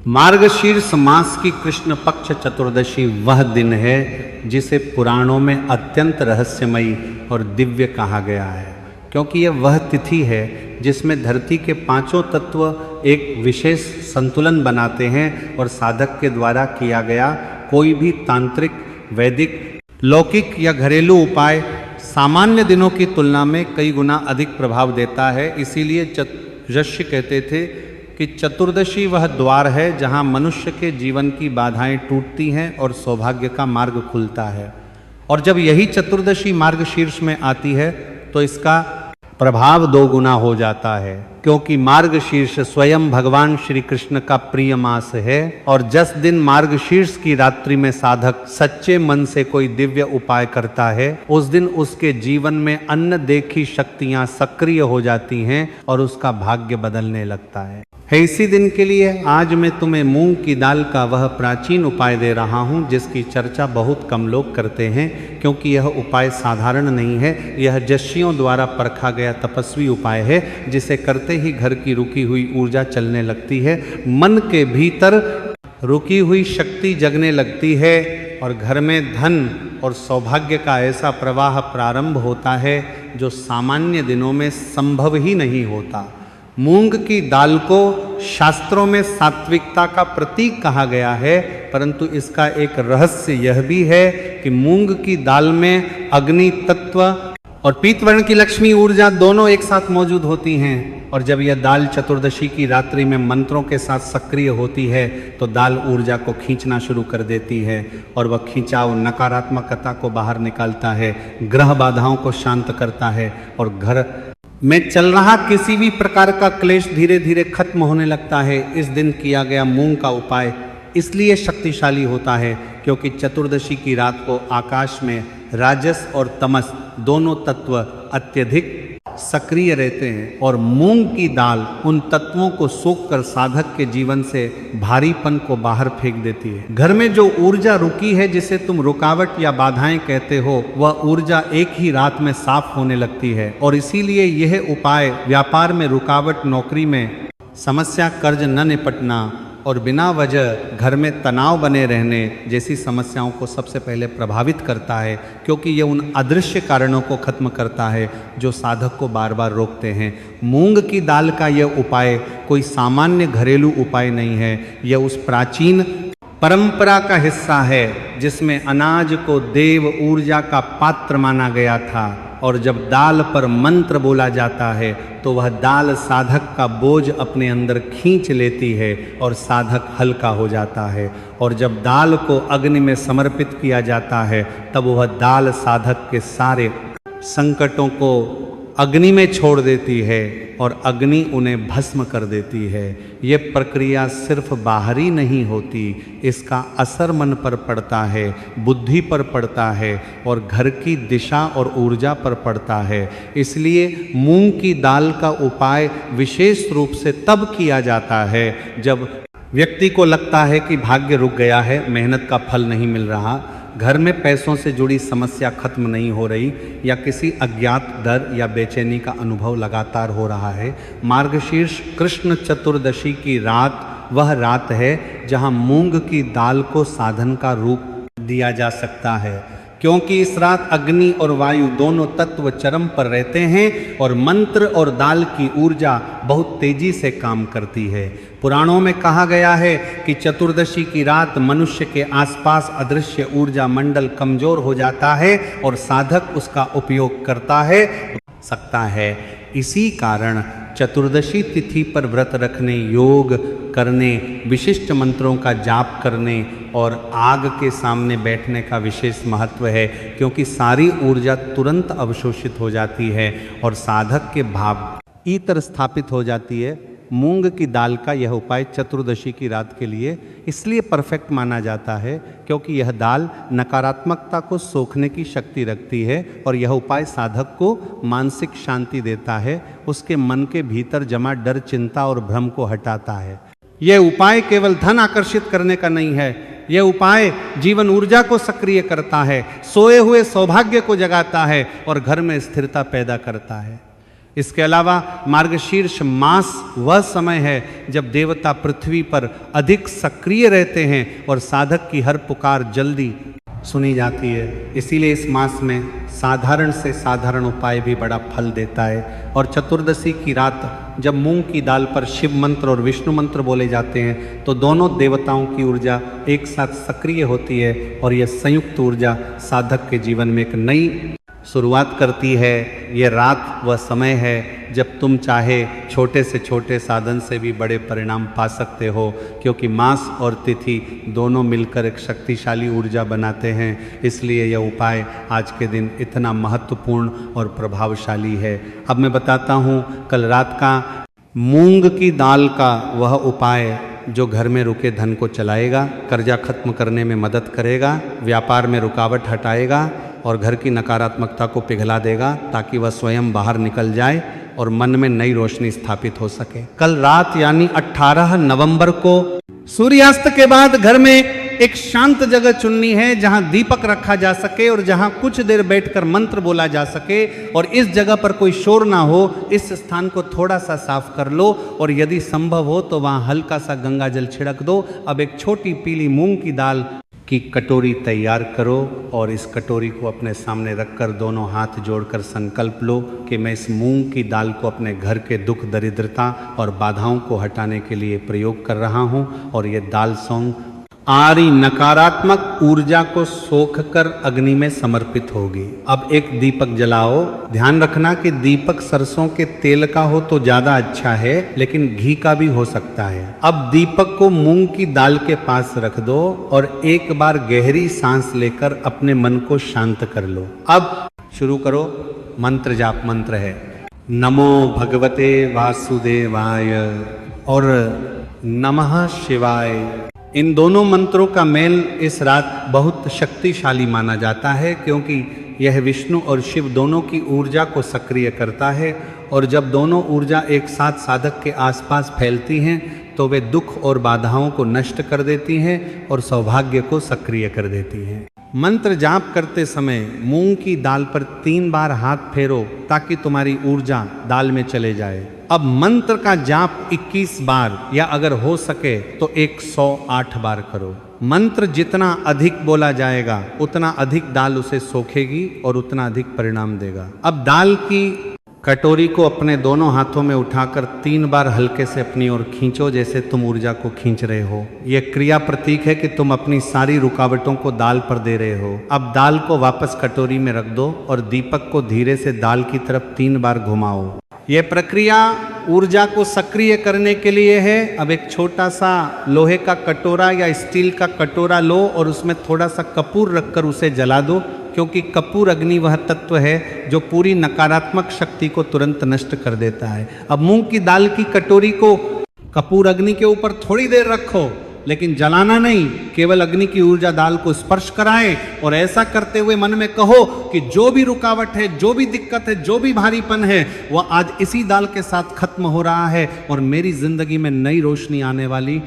मार्गशीर्ष मास की कृष्ण पक्ष चतुर्दशी वह दिन है जिसे पुराणों में अत्यंत रहस्यमयी और दिव्य कहा गया है, क्योंकि यह वह तिथि है जिसमें धरती के पांचों तत्व एक विशेष संतुलन बनाते हैं और साधक के द्वारा किया गया कोई भी तांत्रिक, वैदिक, लौकिक या घरेलू उपाय सामान्य दिनों की तुलना में कई गुना अधिक प्रभाव देता है। इसीलिए ऋषि कहते थे कि चतुर्दशी वह द्वार है जहां मनुष्य के जीवन की बाधाएं टूटती हैं और सौभाग्य का मार्ग खुलता है। और जब यही चतुर्दशी मार्गशीर्ष में आती है तो इसका प्रभाव दो गुना हो जाता है, क्योंकि मार्गशीर्ष स्वयं भगवान श्री कृष्ण का प्रिय मास है। और जिस दिन मार्गशीर्ष की रात्रि में साधक सच्चे मन से कोई दिव्य उपाय करता है, उस दिन उसके जीवन में अन्न देखी शक्तियां सक्रिय हो जाती हैं और उसका भाग्य बदलने लगता है। इसी दिन के लिए आज मैं तुम्हें मूंग की दाल का वह प्राचीन उपाय दे रहा हूं जिसकी चर्चा बहुत कम लोग करते हैं, क्योंकि यह उपाय साधारण नहीं है। यह ऋषियों द्वारा परखा गया तपस्वी उपाय है, जिसे करते ही घर की रुकी हुई ऊर्जा चलने लगती है, मन के भीतर रुकी हुई शक्ति जगने लगती है और घर में धन और सौभाग्य का ऐसा प्रवाह प्रारंभ होता है जो सामान्य दिनों में संभव ही नहीं होता। मूंग की दाल को शास्त्रों में सात्विकता का प्रतीक कहा गया है, परंतु इसका एक रहस्य यह भी है कि मूंग की दाल में अग्नि तत्व और पीतवर्ण की लक्ष्मी ऊर्जा दोनों एक साथ मौजूद होती हैं। और जब यह दाल चतुर्दशी की रात्रि में मंत्रों के साथ सक्रिय होती है तो दाल ऊर्जा को खींचना शुरू कर देती है और वह खिंचाव नकारात्मकता को बाहर निकालता है, ग्रह बाधाओं को शांत करता है और घर में चल रहा किसी भी प्रकार का क्लेश धीरे धीरे खत्म होने लगता है। इस दिन किया गया मूंग का उपाय इसलिए शक्तिशाली होता है क्योंकि चतुर्दशी की रात को आकाश में राजस और तमस दोनों तत्व अत्यधिक सक्रिय रहते हैं और मूंग की दाल उन तत्वों को सोखकर साधक के जीवन से भारीपन को बाहर फेंक देती है। घर में जो ऊर्जा रुकी है, जिसे तुम रुकावट या बाधाएं कहते हो, वह ऊर्जा एक ही रात में साफ होने लगती है। और इसीलिए यह उपाय व्यापार में रुकावट, नौकरी में समस्या, कर्ज न निपटना और बिना वजह घर में तनाव बने रहने जैसी समस्याओं को सबसे पहले प्रभावित करता है, क्योंकि यह उन अदृश्य कारणों को खत्म करता है जो साधक को बार बार रोकते हैं। मूंग की दाल का यह उपाय कोई सामान्य घरेलू उपाय नहीं है, यह उस प्राचीन परंपरा का हिस्सा है जिसमें अनाज को देव ऊर्जा का पात्र माना गया था। और जब दाल पर मंत्र बोला जाता है तो वह दाल साधक का बोझ अपने अंदर खींच लेती है और साधक हल्का हो जाता है। और जब दाल को अग्नि में समर्पित किया जाता है तब वह दाल साधक के सारे संकटों को अग्नि में छोड़ देती है और अग्नि उन्हें भस्म कर देती है। ये प्रक्रिया सिर्फ बाहरी नहीं होती, इसका असर मन पर पड़ता है, बुद्धि पर पड़ता है और घर की दिशा और ऊर्जा पर पड़ता है। इसलिए मूंग की दाल का उपाय विशेष रूप से तब किया जाता है जब व्यक्ति को लगता है कि भाग्य रुक गया है, मेहनत का फल नहीं मिल रहा, घर में पैसों से जुड़ी समस्या खत्म नहीं हो रही या किसी अज्ञात डर या बेचैनी का अनुभव लगातार हो रहा है। मार्गशीर्ष कृष्ण चतुर्दशी की रात वह रात है जहां मूंग की दाल को साधन का रूप दिया जा सकता है, क्योंकि इस रात अग्नि और वायु दोनों तत्व चरम पर रहते हैं और मंत्र और दाल की ऊर्जा बहुत तेजी से काम करती है। पुराणों में कहा गया है कि चतुर्दशी की रात मनुष्य के आसपास अदृश्य ऊर्जा मंडल कमजोर हो जाता है और साधक उसका उपयोग करता है सकता है। इसी कारण चतुर्दशी तिथि पर व्रत रखने, योग करने, विशिष्ट मंत्रों का जाप करने और आग के सामने बैठने का विशेष महत्व है, क्योंकि सारी ऊर्जा तुरंत अवशोषित हो जाती है और साधक के भाव इतर स्थापित हो जाती है। मूंग की दाल का यह उपाय चतुर्दशी की रात के लिए इसलिए परफेक्ट माना जाता है क्योंकि यह दाल नकारात्मकता को सोखने की शक्ति रखती है और यह उपाय साधक को मानसिक शांति देता है, उसके मन के भीतर जमा डर, चिंता और भ्रम को हटाता है। यह उपाय केवल धन आकर्षित करने का नहीं है, यह उपाय जीवन ऊर्जा को सक्रिय करता है, सोए हुए सौभाग्य को जगाता है और घर में स्थिरता पैदा करता है। इसके अलावा मार्गशीर्ष मास वह समय है जब देवता पृथ्वी पर अधिक सक्रिय रहते हैं और साधक की हर पुकार जल्दी सुनी जाती है। इसीलिए इस मास में साधारण से साधारण उपाय भी बड़ा फल देता है। और चतुर्दशी की रात जब मूंग की दाल पर शिव मंत्र और विष्णु मंत्र बोले जाते हैं तो दोनों देवताओं की ऊर्जा एक साथ सक्रिय होती है और यह संयुक्त ऊर्जा साधक के जीवन में एक नई शुरुआत करती है। ये रात वह समय है जब तुम चाहे छोटे से छोटे साधन से भी बड़े परिणाम पा सकते हो, क्योंकि मास और तिथि दोनों मिलकर एक शक्तिशाली ऊर्जा बनाते हैं। इसलिए यह उपाय आज के दिन इतना महत्वपूर्ण और प्रभावशाली है। अब मैं बताता हूँ कल रात का मूंग की दाल का वह उपाय जो घर में रुके धन को चलाएगा, कर्जा खत्म करने में मदद करेगा, व्यापार में रुकावट हटाएगा और घर की नकारात्मकता को पिघला देगा ताकि वह स्वयं बाहर निकल जाए और मन में नई रोशनी स्थापित हो सके। कल रात यानी 18 नवंबर को सूर्यास्त के बाद घर में एक शांत जगह चुननी है जहां दीपक रखा जा सके और जहां कुछ देर बैठकर मंत्र बोला जा सके और इस जगह पर कोई शोर ना हो। इस स्थान को थोड़ा सा साफ कर लो और यदि संभव हो तो वहां हल्का सा गंगा जल छिड़क दो। अब एक छोटी पीली मूंग की दाल की कटोरी तैयार करो और इस कटोरी को अपने सामने रखकर दोनों हाथ जोड़कर संकल्प लो कि मैं इस मूंग की दाल को अपने घर के दुख दरिद्रता और बाधाओं को हटाने के लिए प्रयोग कर रहा हूं और ये दाल सौंग आरी नकारात्मक ऊर्जा को सोख कर अग्नि में समर्पित होगी। अब एक दीपक जलाओ। ध्यान रखना कि दीपक सरसों के तेल का हो तो ज्यादा अच्छा है, लेकिन घी का भी हो सकता है। अब दीपक को मूंग की दाल के पास रख दो और एक बार गहरी सांस लेकर अपने मन को शांत कर लो। अब शुरू करो। मंत्र जाप मंत्र है नमो भगवते वासुदेवाय और नमः शिवाय। इन दोनों मंत्रों का मेल इस रात बहुत शक्तिशाली माना जाता है, क्योंकि यह विष्णु और शिव दोनों की ऊर्जा को सक्रिय करता है और जब दोनों ऊर्जा एक साथ साधक के आसपास फैलती हैं तो वे दुख और बाधाओं को नष्ट कर देती हैं और सौभाग्य को सक्रिय कर देती हैं। मंत्र जाप करते समय मूंग की दाल पर 3 बार हाथ फेरो ताकि तुम्हारी ऊर्जा दाल में चले जाए। अब मंत्र का जाप 21 बार या अगर हो सके तो 108 बार करो। मंत्र जितना अधिक बोला जाएगा उतना अधिक दाल उसे सोखेगी और उतना अधिक परिणाम देगा। अब दाल की कटोरी को अपने दोनों हाथों में उठाकर 3 बार हल्के से अपनी ओर खींचो जैसे तुम ऊर्जा को खींच रहे हो। यह क्रिया प्रतीक है कि तुम अपनी सारी रुकावटों को दाल पर दे रहे हो। अब दाल को वापस कटोरी में रख दो और दीपक को धीरे से दाल की तरफ 3 बार घुमाओ। यह प्रक्रिया ऊर्जा को सक्रिय करने के लिए है। अब एक छोटा सा लोहे का कटोरा या स्टील का कटोरा लो और उसमें थोड़ा सा कपूर रखकर उसे जला दो, क्योंकि कपूर अग्नि वह तत्व है जो पूरी नकारात्मक शक्ति को तुरंत नष्ट कर देता है। अब मूंग की दाल की कटोरी को कपूर अग्नि के ऊपर थोड़ी देर रखो, लेकिन जलाना नहीं, केवल अग्नि की ऊर्जा दाल को स्पर्श कराए और ऐसा करते हुए मन में कहो कि जो भी रुकावट है, जो भी दिक्कत है, जो भी भारीपन है, वह आज इसी दाल के साथ खत्म हो रहा है और मेरी जिंदगी में नई रोशनी आने वाली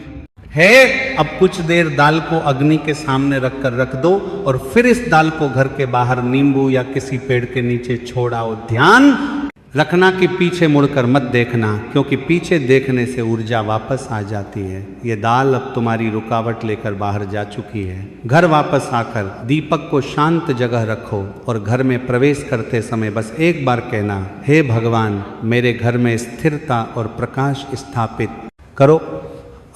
है। अब कुछ देर दाल को अग्नि के सामने रखकर रख दो और फिर इस दाल को घर के बाहर नींबू या किसी पेड़ के नीचे छोड़ आओ। ध्यान रखना कि पीछे मुड़कर मत देखना, क्योंकि पीछे देखने से ऊर्जा वापस आ जाती है। ये दाल अब तुम्हारी रुकावट लेकर बाहर जा चुकी है। घर वापस आकर दीपक को शांत जगह रखो और घर में प्रवेश करते समय बस एक बार कहना, हे भगवान, मेरे घर में स्थिरता और प्रकाश स्थापित करो।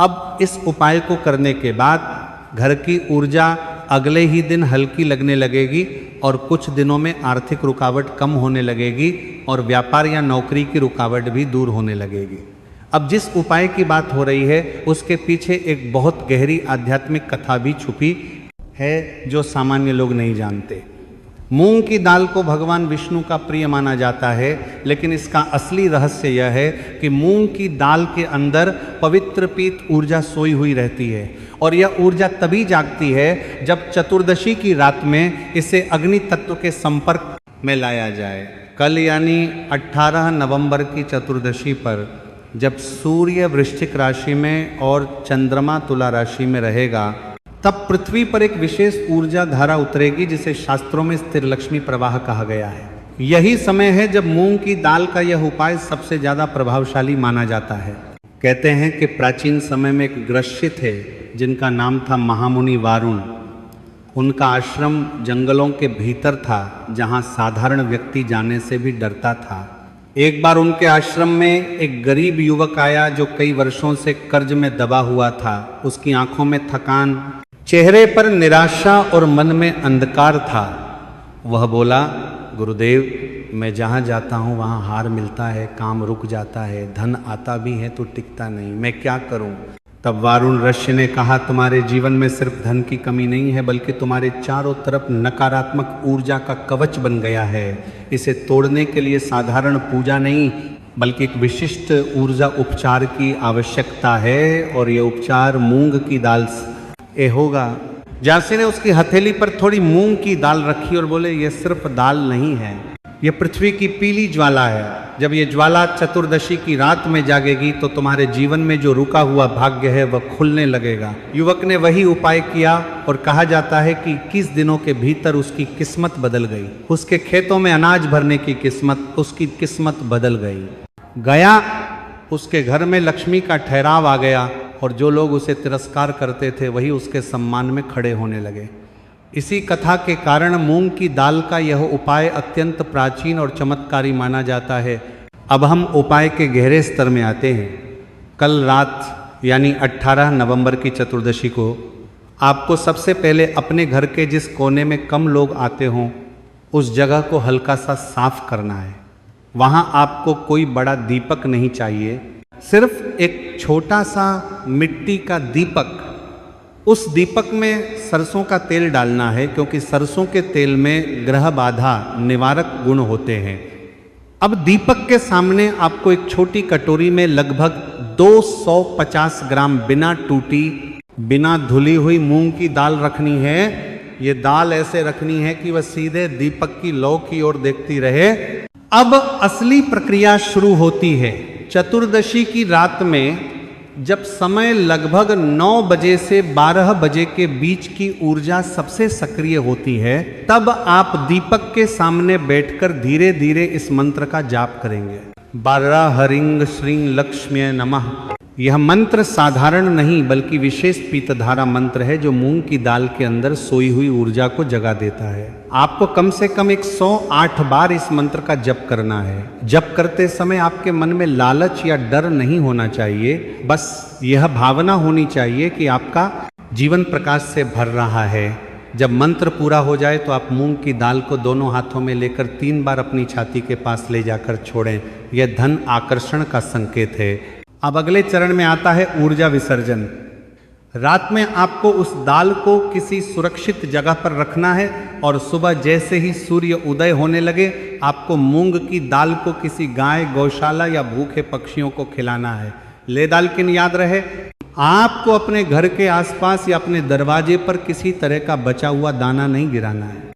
अब इस उपाय को करने के बाद घर की ऊर्जा अगले ही दिन हल्की लगने लगेगी और कुछ दिनों में आर्थिक रुकावट कम होने लगेगी और व्यापार या नौकरी की रुकावट भी दूर होने लगेगी। अब जिस उपाय की बात हो रही है उसके पीछे एक बहुत गहरी आध्यात्मिक कथा भी छुपी है जो सामान्य लोग नहीं जानते। मूंग की दाल को भगवान विष्णु का प्रिय माना जाता है, लेकिन इसका असली रहस्य यह है कि मूंग की दाल के अंदर पवित्र पीत ऊर्जा सोई हुई रहती है और यह ऊर्जा तभी जागती है जब चतुर्दशी की रात में इसे अग्नि तत्व के संपर्क में लाया जाए। कल यानी 18 नवंबर की चतुर्दशी पर जब सूर्य वृश्चिक राशि में और चंद्रमा तुला राशि में रहेगा, तब पृथ्वी पर एक विशेष ऊर्जा धारा उतरेगी जिसे शास्त्रों में स्थिर लक्ष्मी प्रवाह कहा गया है। यही समय है जब मूंग की दाल का यह उपाय सबसे ज़्यादा प्रभावशाली माना जाता है। कहते हैं कि प्राचीन समय में एक गृहस्थ थे जिनका नाम था महामुनि वारुण। उनका आश्रम जंगलों के भीतर था, जहाँ साधारण व्यक्ति जाने से भी डरता था। एक बार उनके आश्रम में एक गरीब युवक आया जो कई वर्षों से कर्ज में दबा हुआ था। उसकी आंखों में थकान, चेहरे पर निराशा और मन में अंधकार था। वह बोला, गुरुदेव, मैं जहाँ जाता हूँ वहाँ हार मिलता है, काम रुक जाता है, धन आता भी है तो टिकता नहीं, मैं क्या करूँ। तब वारुण ऋषि ने कहा, तुम्हारे जीवन में सिर्फ धन की कमी नहीं है, बल्कि तुम्हारे चारों तरफ नकारात्मक ऊर्जा का कवच बन गया है। इसे तोड़ने के लिए साधारण पूजा नहीं, बल्कि एक विशिष्ट ऊर्जा उपचार की आवश्यकता है, और ये उपचार मूंग की दाल से होगा। झांसी ने उसकी हथेली पर थोड़ी मूंग की दाल रखी और बोले, ये सिर्फ दाल नहीं है, ये पृथ्वी की पीली ज्वाला है। जब ये ज्वाला चतुर्दशी की रात में जागेगी तो तुम्हारे जीवन में जो रुका हुआ भाग्य है वह खुलने लगेगा। युवक ने वही उपाय किया और कहा जाता है कि 21 दिनों के भीतर उसकी किस्मत बदल गई। उसके खेतों में अनाज भरने की किस्मत, उसकी किस्मत बदल गया। उसके घर में लक्ष्मी का ठहराव आ गया, और जो लोग उसे तिरस्कार करते थे वही उसके सम्मान में खड़े होने लगे। इसी कथा के कारण मूंग की दाल का यह उपाय अत्यंत प्राचीन और चमत्कारी माना जाता है। अब हम उपाय के गहरे स्तर में आते हैं। कल रात यानी 18 नवंबर की चतुर्दशी को आपको सबसे पहले अपने घर के जिस कोने में कम लोग आते हों उस जगह को हल्का सा साफ करना है। वहाँ आपको कोई बड़ा दीपक नहीं चाहिए, सिर्फ एक छोटा सा मिट्टी का दीपक। उस दीपक में सरसों का तेल डालना है, क्योंकि सरसों के तेल में ग्रह बाधा निवारक गुण होते हैं। अब दीपक के सामने आपको एक छोटी कटोरी में लगभग 250 ग्राम बिना टूटी, बिना धुली हुई मूंग की दाल रखनी है। ये दाल ऐसे रखनी है कि वह सीधे दीपक की लौ की ओर देखती रहे। अब असली प्रक्रिया शुरू होती है। चतुर्दशी की रात में जब समय लगभग 9 बजे से 12 बजे के बीच की ऊर्जा सबसे सक्रिय होती है, तब आप दीपक के सामने बैठकर धीरे धीरे इस मंत्र का जाप करेंगे। बारा हरिंग श्रीं लक्ष्म्ये नमः। यह मंत्र साधारण नहीं बल्कि विशेष पीतधारा मंत्र है जो मूंग की दाल के अंदर सोई हुई ऊर्जा को जगा देता है। आपको कम से कम 108 बार इस मंत्र का जप करना है। जप करते समय आपके मन में लालच या डर नहीं होना चाहिए, बस यह भावना होनी चाहिए कि आपका जीवन प्रकाश से भर रहा है। जब मंत्र पूरा हो जाए तो आप मूंग की दाल को दोनों हाथों में लेकर 3 बार अपनी छाती के पास ले जाकर छोड़ें। यह धन आकर्षण का संकेत है। अब अगले चरण में आता है ऊर्जा विसर्जन। रात में आपको उस दाल को किसी सुरक्षित जगह पर रखना है, और सुबह जैसे ही सूर्य उदय होने लगे आपको मूंग की दाल को किसी गाय, गौशाला या भूखे पक्षियों को खिलाना है। लेकिन याद रहे, आपको अपने घर के आसपास या अपने दरवाजे पर किसी तरह का बचा हुआ दाना नहीं गिराना है।